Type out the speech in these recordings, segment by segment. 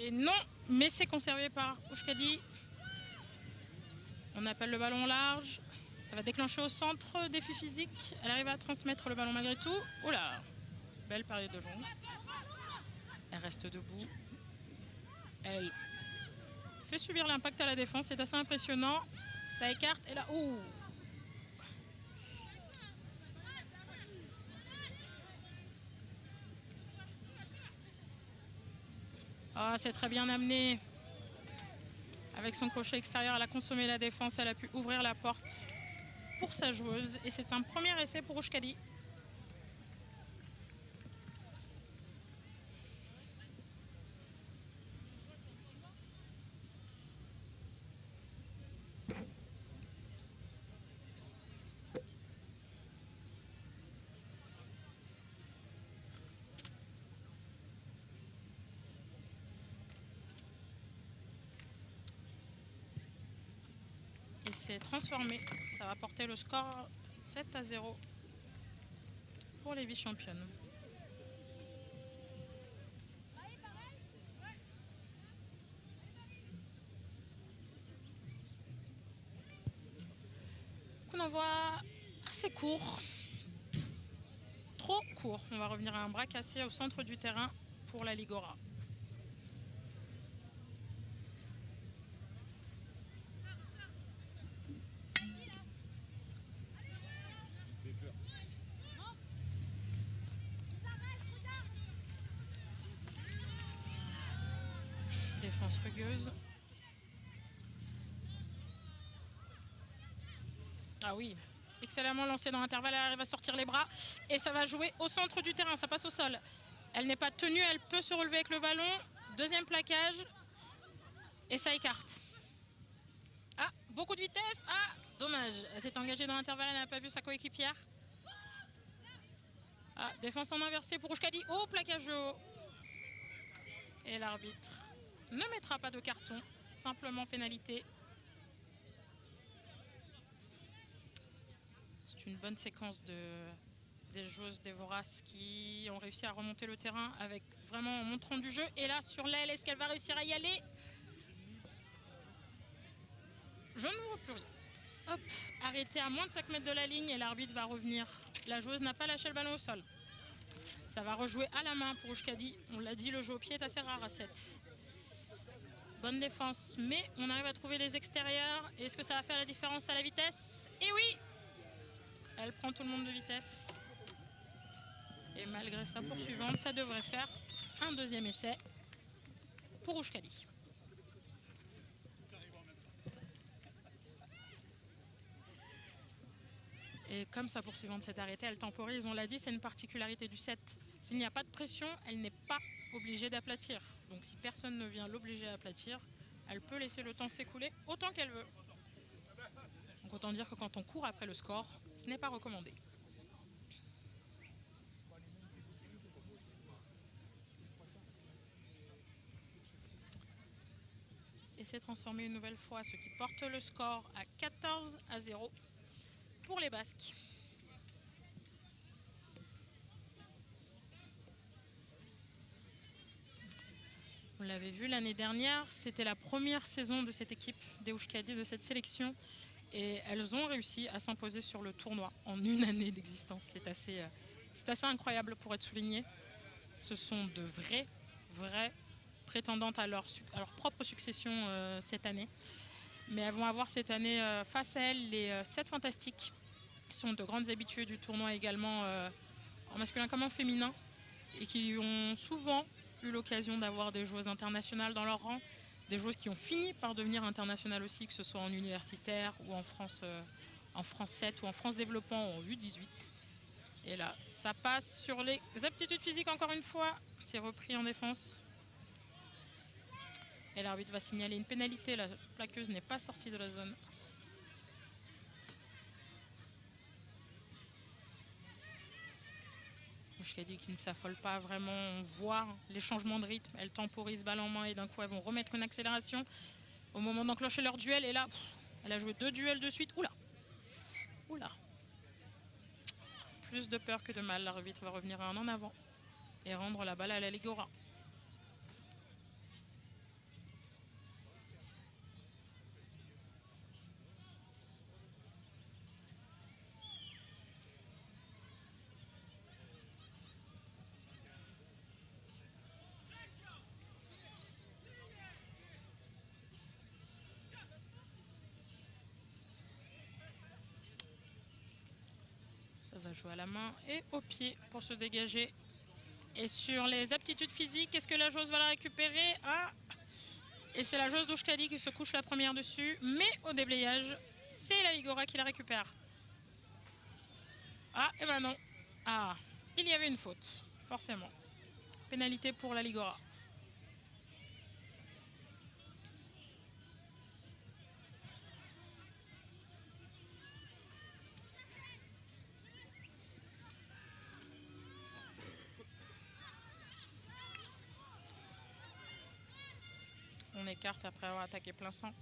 Et non, mais c'est conservé par Oushkadi. On appelle le ballon large. Elle va déclencher au centre, défi physique. Elle arrive à transmettre le ballon malgré tout. Oula, belle période de jongle. Elle reste debout. Elle fait subir l'impact à la défense. C'est assez impressionnant. Ça écarte. Et là, ouh. Ah, c'est très bien amené. Avec son crochet extérieur, elle a consommé la défense. Elle a pu ouvrir la porte pour sa joueuse. Et c'est un premier essai pour Oushkadi. Et c'est transformé. Ça va porter le score 7-0 pour les vice-championnes. On en voit assez court. Trop court. On va revenir à un bras cassé au centre du terrain pour la Ligora. Défense rugueuse. Ah oui, excellemment lancé dans l'intervalle, elle arrive à sortir les bras et ça va jouer au centre du terrain, ça passe au sol. Elle n'est pas tenue, elle peut se relever avec le ballon. Deuxième plaquage et ça écarte. Ah, beaucoup de vitesse. Ah, dommage, elle s'est engagée dans l'intervalle, elle n'a pas vu sa coéquipière. Ah, défense en inversé pour Oushkadi. Oh, plaquage haut. Et l'arbitre ne mettra pas de carton, simplement pénalité. C'est une bonne séquence des joueuses des Voraces qui ont réussi à remonter le terrain avec vraiment en montrant du jeu. Et là, sur l'aile, est-ce qu'elle va réussir à y aller? Je ne vois plus rien. Hop, arrêté à moins de 5 mètres de la ligne et l'arbitre va revenir. La joueuse n'a pas lâché le ballon au sol. Ça va rejouer à la main pour Oushkadi. On l'a dit, le jeu au pied est assez rare à 7. Bonne défense, mais on arrive à trouver les extérieurs. Est-ce que ça va faire la différence à la vitesse? Et oui! Elle prend tout le monde de vitesse. Et malgré sa poursuivante, ça devrait faire un deuxième essai pour Oushkadi. Et comme sa poursuivante s'est arrêtée, elle temporise. On l'a dit, c'est une particularité du set. S'il n'y a pas de pression, elle n'est pas obligée d'aplatir. Donc si personne ne vient l'obliger à aplatir, elle peut laisser le temps s'écouler autant qu'elle veut. Donc autant dire que quand on court après le score, ce n'est pas recommandé. Et c'est transformé une nouvelle fois, ce qui porte le score à 14-0 pour les Basques. On l'avait vu l'année dernière, c'était la première saison de cette équipe des Oushkadi, de cette sélection. Et elles ont réussi à s'imposer sur le tournoi en une année d'existence. C'est assez incroyable pour être souligné. Ce sont de vraies prétendantes à leur propre succession cette année. Mais elles vont avoir cette année face à elles les 7 fantastiques, qui sont de grandes habituées du tournoi également en masculin comme en féminin, et qui ont souvent eu l'occasion d'avoir des joueuses internationales dans leur rang, des joueuses qui ont fini par devenir internationales aussi, que ce soit en universitaire ou en France 7 ou en France développement en U18. Et là, ça passe sur les aptitudes physiques encore une fois. C'est repris en défense. Et l'arbitre va signaler une pénalité. La plaqueuse n'est pas sortie de la zone. Oushkadi qui ne s'affole pas vraiment. On voit les changements de rythme. Elles temporisent balle en main et d'un coup, elles vont remettre une accélération au moment d'enclencher leur duel. Et là, elle a joué 2 duels de suite. Oula! Oula! Plus de peur que de mal. L'arbitre va revenir à un en avant et rendre la balle à la Ligora. Ça va jouer à la main et au pied pour se dégager. Et sur les aptitudes physiques, est-ce que la joueuse va la récupérer? Ah! Et c'est la joueuse d'Oushkadi qui se couche la première dessus. Mais au déblayage, c'est la Ligora qui la récupère. Ah, et ben non. Ah, il y avait une faute, forcément. Pénalité pour la Ligora. On écarte après avoir attaqué plein centre.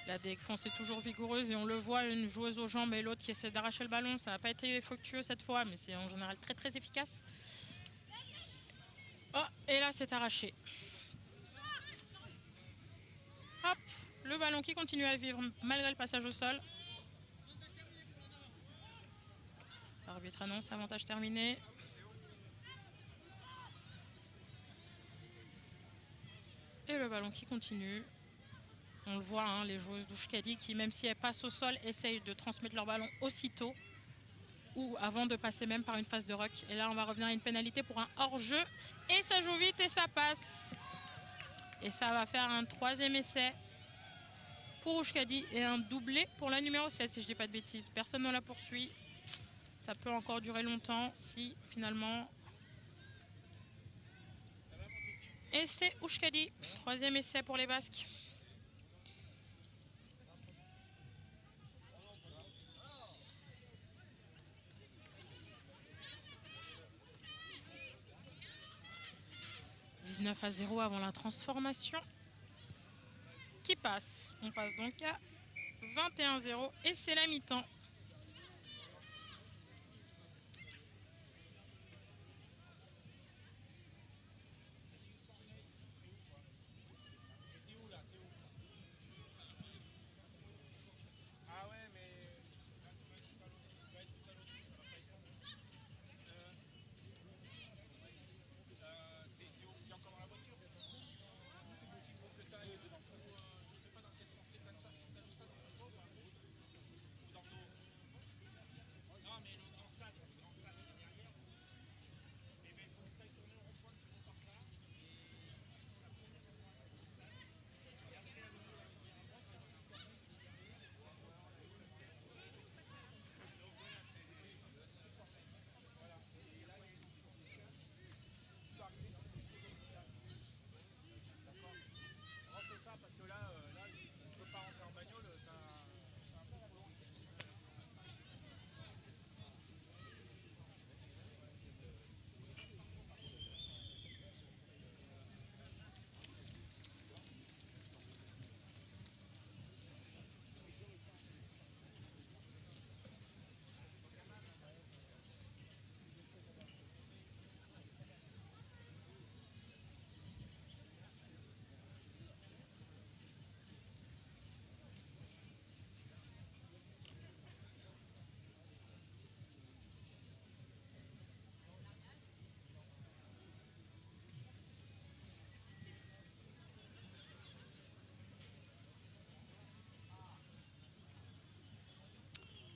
La défense est toujours vigoureuse et on le voit, une joueuse aux jambes et l'autre qui essaie d'arracher le ballon. Ça n'a pas été fructueux cette fois, mais c'est en général très très efficace. Oh, et là c'est arraché. Hop, le ballon qui continue à vivre malgré le passage au sol. L'arbitre annonce avantage terminé. Et le ballon qui continue. On le voit, hein, les joueuses d'Oushkadi qui, même si elles passent au sol, essayent de transmettre leur ballon aussitôt ou avant de passer même par une phase de ruck. Et là, on va revenir à une pénalité pour un hors-jeu. Et ça joue vite et ça passe. Et ça va faire un troisième essai pour Oushkadi et un doublé pour la numéro 7, si je dis pas de bêtises. Personne ne la poursuit. Ça peut encore durer longtemps si finalement... Et c'est Oushkadi. Troisième essai pour les Basques. « 19-0 avant la transformation qui passe. On passe donc à 21-0 et c'est la mi-temps.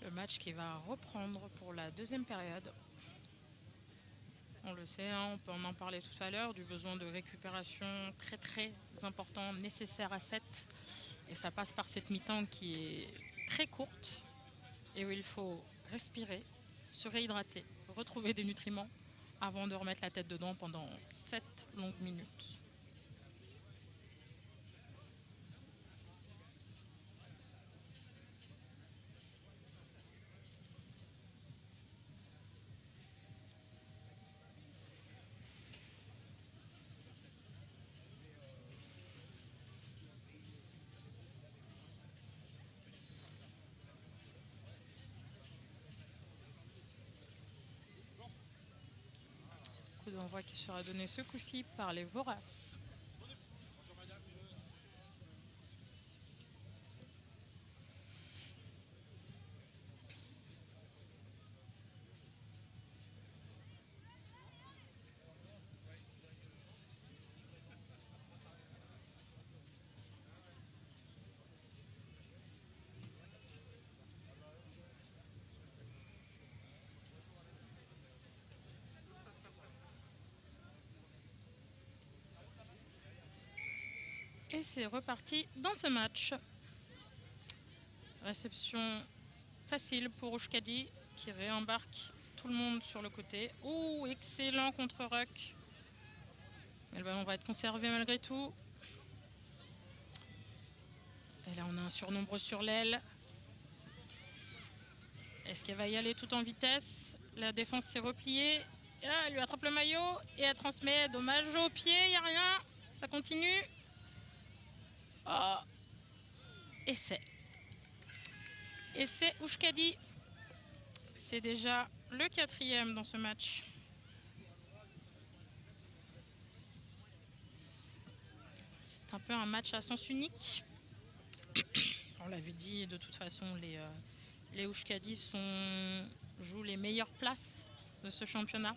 Le match qui va reprendre pour la deuxième période. On le sait, hein, on peut en parler tout à l'heure, du besoin de récupération très très important, nécessaire à 7. Et ça passe par cette mi-temps qui est très courte et où il faut respirer, se réhydrater, retrouver des nutriments avant de remettre la tête dedans pendant 7 longues minutes. Coup d'envoi qui sera donné ce coup-ci par les Voraces. Et c'est reparti dans ce match. Réception facile pour Oushkadi qui réembarque tout le monde sur le côté. Oh, excellent contre Ruck. Mais le ballon va être conservé malgré tout. Et là, on a un surnombre sur l'aile. Est-ce qu'elle va y aller tout en vitesse? La défense s'est repliée. Et là, elle lui attrape le maillot et elle transmet. Dommage au pied, il n'y a rien. Ça continue. Oh. Essai. Essai Oushkadi. C'est déjà le 4e dans ce match. C'est un peu un match à sens unique. On l'avait dit, de toute façon, les Oushkadi jouent les meilleures places de ce championnat.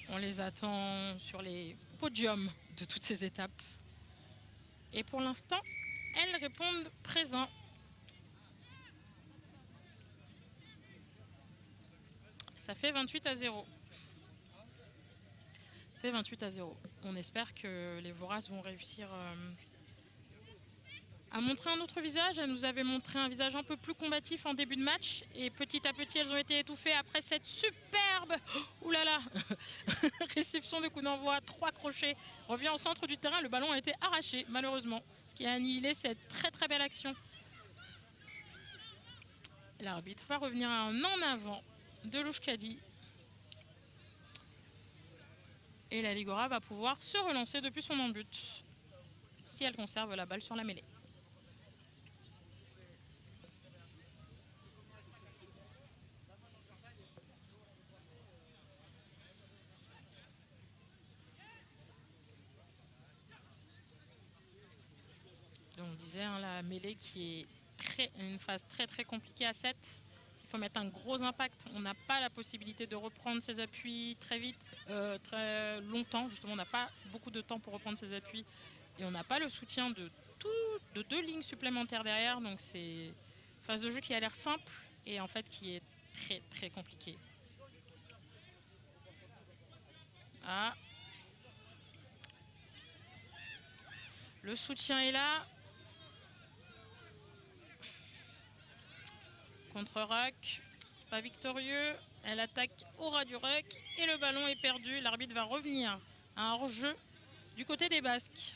On les attend sur les podiums de toutes ces étapes. Et pour l'instant, elles répondent présent. Ça fait 28-0. Ça fait 28-0. On espère que les Voraces vont réussir à montrer un autre visage. Elles nous avaient montré un visage un peu plus combatif en début de match. Et petit à petit, elles ont été étouffées après cette superbe... Ouh là là réception de coup d'envoi, 3 crochets. Revient au centre du terrain, le ballon a été arraché, malheureusement. Ce qui a annihilé cette très très belle action. L'arbitre va revenir à un en avant de l'Oushkadi. Et la Ligora va pouvoir se relancer depuis son en-but si elle conserve la balle sur la mêlée. Donc on disait, hein, la mêlée qui est une phase très très compliquée à 7. Il faut mettre un gros impact. On n'a pas la possibilité de reprendre ses appuis très vite, très longtemps. Justement, on n'a pas beaucoup de temps pour reprendre ses appuis. Et on n'a pas le soutien de 2 lignes supplémentaires derrière. Donc c'est une phase de jeu qui a l'air simple et en fait qui est très très compliquée. Ah. Le soutien est là. Contre Ruck, pas victorieux. Elle attaque au ras du Ruck et le ballon est perdu. L'arbitre va revenir à un hors-jeu du côté des Basques.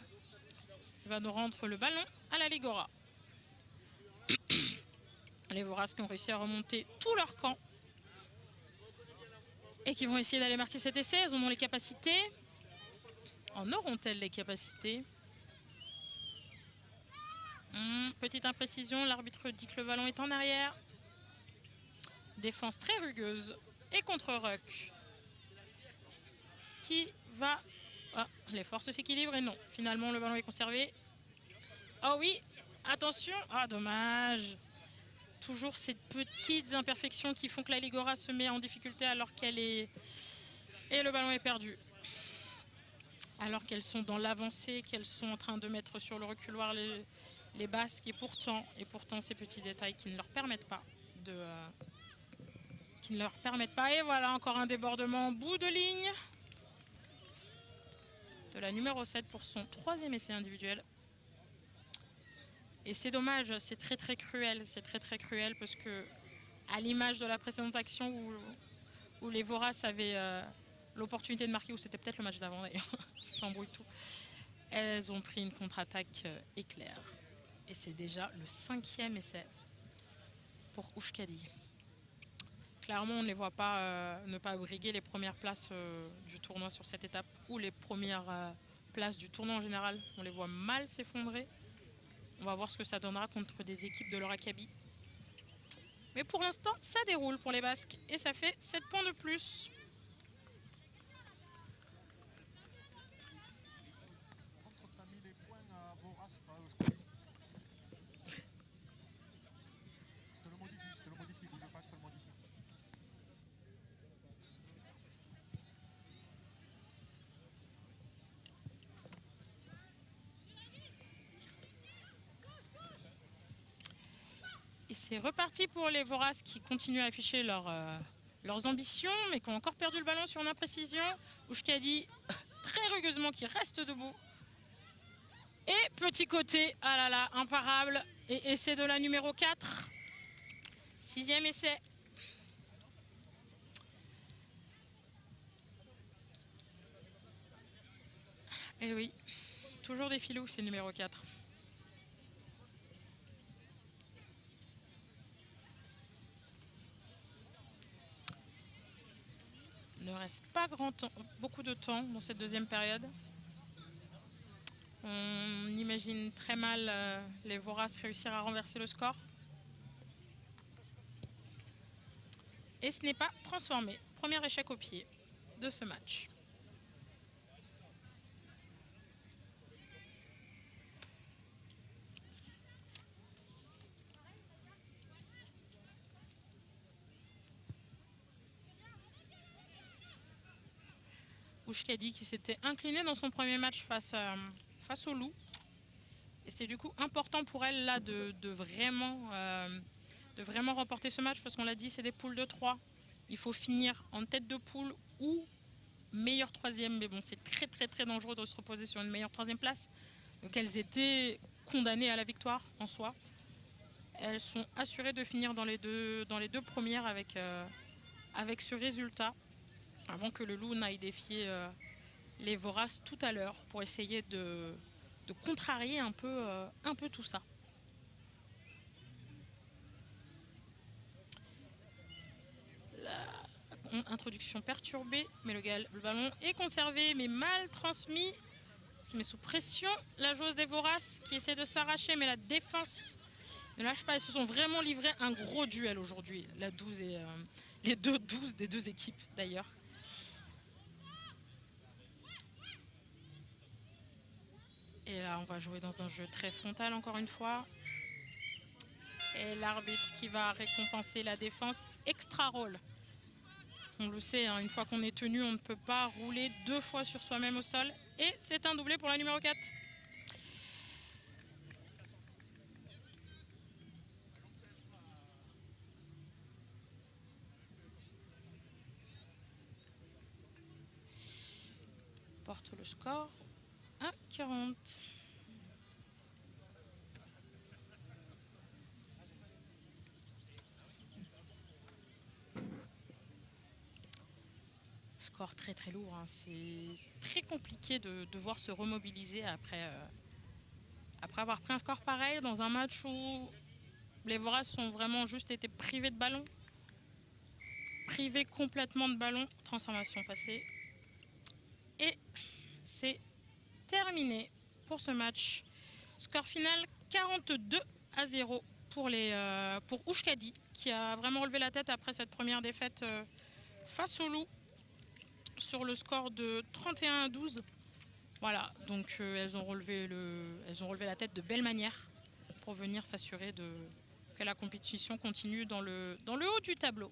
Il va nous rendre le ballon à la Ligora. Les Voraces qui ont réussi à remonter tout leur camp et qui vont essayer d'aller marquer cet essai. Elles en ont les capacités. En auront-elles les capacités? Petite imprécision, l'arbitre dit que le ballon est en arrière. Défense très rugueuse. Et contre Ruck. Qui va... Ah, les forces s'équilibrent et non. Finalement, le ballon est conservé. Oh oui, attention. Ah, dommage. Toujours ces petites imperfections qui font que la Ligora se met en difficulté alors qu'elle est... Et le ballon est perdu. Alors qu'elles sont dans l'avancée, qu'elles sont en train de mettre sur le reculoir les Basques. Et pourtant, ces petits détails qui ne leur permettent pas de... Et voilà, encore un débordement en bout de ligne de la numéro 7 pour son 3e essai individuel. Et c'est dommage, c'est très très cruel. C'est très très cruel parce que, à l'image de la précédente action où les Voraces avaient l'opportunité de marquer, ou c'était peut-être le match d'avant d'ailleurs, j'embrouille tout, elles ont pris une contre-attaque éclair. Et c'est déjà le 5e essai pour Oushkadi. Clairement, on ne les voit pas ne pas briguer les premières places du tournoi sur cette étape ou les premières places du tournoi en général. On les voit mal s'effondrer. On va voir ce que ça donnera contre des équipes de l'Euracabie. Mais pour l'instant, ça déroule pour les Basques et ça fait 7 points de plus. Et c'est reparti pour les Voraces qui continuent à afficher leurs ambitions, mais qui ont encore perdu le ballon sur une imprécision. Oushkadi, très rugueusement, qui reste debout. Et petit côté, ah là là, imparable. Et essai de la numéro 4. 6e essai. Et oui, toujours des filous, c'est numéro 4. Il ne reste pas beaucoup de temps dans cette deuxième période. On imagine très mal les Voraces réussir à renverser le score. Et ce n'est pas transformé. Premier échec au pied de ce match. Oushkadi qui s'était incliné dans son premier match face au Loup. Et c'était du coup important pour elle là de vraiment remporter ce match, parce qu'on l'a dit, c'est des poules de 3. Il faut finir en tête de poule ou meilleur troisième. Mais bon, c'est très très très dangereux de se reposer sur une meilleure troisième place. Donc elles étaient condamnées à la victoire en soi. Elles sont assurées de finir dans les deux premières avec ce résultat, avant que le Loup n'aille défier les Voraces tout à l'heure pour essayer de contrarier un peu tout ça. Introduction perturbée, mais le ballon est conservé mais mal transmis, ce qui met sous pression la joueuse des Voraces qui essaie de s'arracher, mais la défense ne lâche pas. Ils se sont vraiment livrés un gros duel aujourd'hui, la 12 et les 2-12 des deux équipes d'ailleurs. Et là on va jouer dans un jeu très frontal encore une fois, et l'arbitre qui va récompenser la défense. Extra roll. On le sait, hein, une fois qu'on est tenu, on ne peut pas rouler 2 fois sur soi-même au sol. Et c'est un doublé pour la numéro 4. Porte le score à 40. Score très très lourd, hein. C'est très compliqué de devoir se remobiliser après avoir pris un score pareil dans un match où les Voraces ont vraiment juste été privés de ballon. Privés complètement de ballon. Transformation passée. Et c'est terminé pour ce match. Score final 42-0 pour Oushkadi, qui a vraiment relevé la tête après cette première défaite face au Loup sur le score de 31-12. Voilà, donc elles ont relevé la tête de belle manière pour venir s'assurer que la compétition continue dans le haut du tableau.